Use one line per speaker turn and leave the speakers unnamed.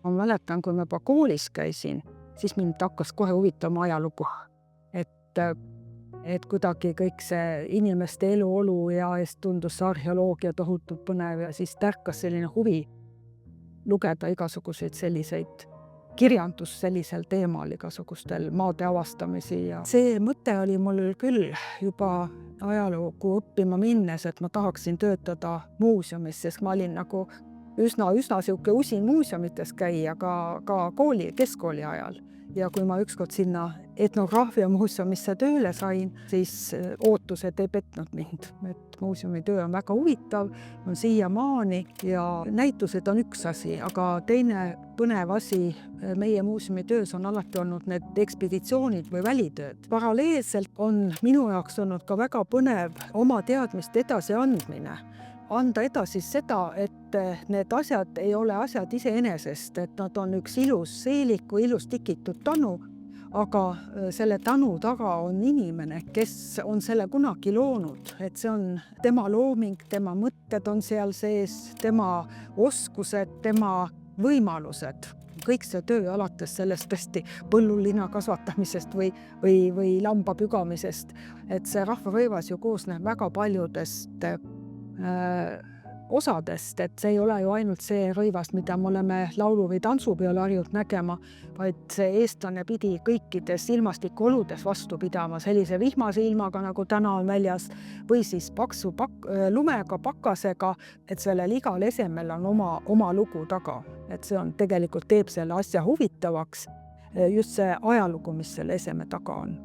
Ma mäletan, kui ma juba koolis käisin, siis mind hakkas kohe huvitama ajalugu. Et, et kuidagi kõik see inimeste eluolu ja eest tundus see arheoloogia tohutult põnev ja siis tärkas selline huvi lugeda igasuguseid selliseid kirjandus sellisel teemal, igasugustel maade avastamisi ja see mõte oli mul küll juba ajalugu õppima minnes, et ma tahaksin töötada muuseumis, sest ma olin nagu üsna siuke usin muuseumites käia ka keskkooli ajal. Ja kui ma ükskord sinna etnograafia muuseumisse tööle sain, siis ootused ei petnud mind. Et muuseumi töö on väga huvitav, on siiamaani ja näitused on üks asi, aga teine põnev asi meie muuseumi töös on alati olnud need ekspeditsioonid või välitööd. Paralleelselt on minu jaoks olnud ka väga põnev oma teadmiste edasiandmine. Anda edasi seda, et need asjad ei ole asjad iseenesest, et nad on üks ilus seelik või ilus tikitud tanu, aga selle tanu taga on inimene, kes on selle kunagi loonud, et see on tema looming, tema mõtted on seal sees, tema oskused, tema võimalused. Kõik see töö alates sellest tõesti põllulina kasvatamisest või lamba pügamisest, et see rahvarõivas ju koosneb väga paljudest osadest, et see ei ole ju ainult see rõivas, mida me oleme laulu- või tantsupeol harjunud nägema, vaid see eestlane pidi kõikides ilmastikuoludes vastu pidama, sellise vihmase ilmaga, nagu täna on väljas, või siis paksu lumega, pakasega, et sellel igal esemel on oma lugu taga. Et see on tegelikult teeb selle asja huvitavaks, just see ajalugu, mis selle eseme taga on.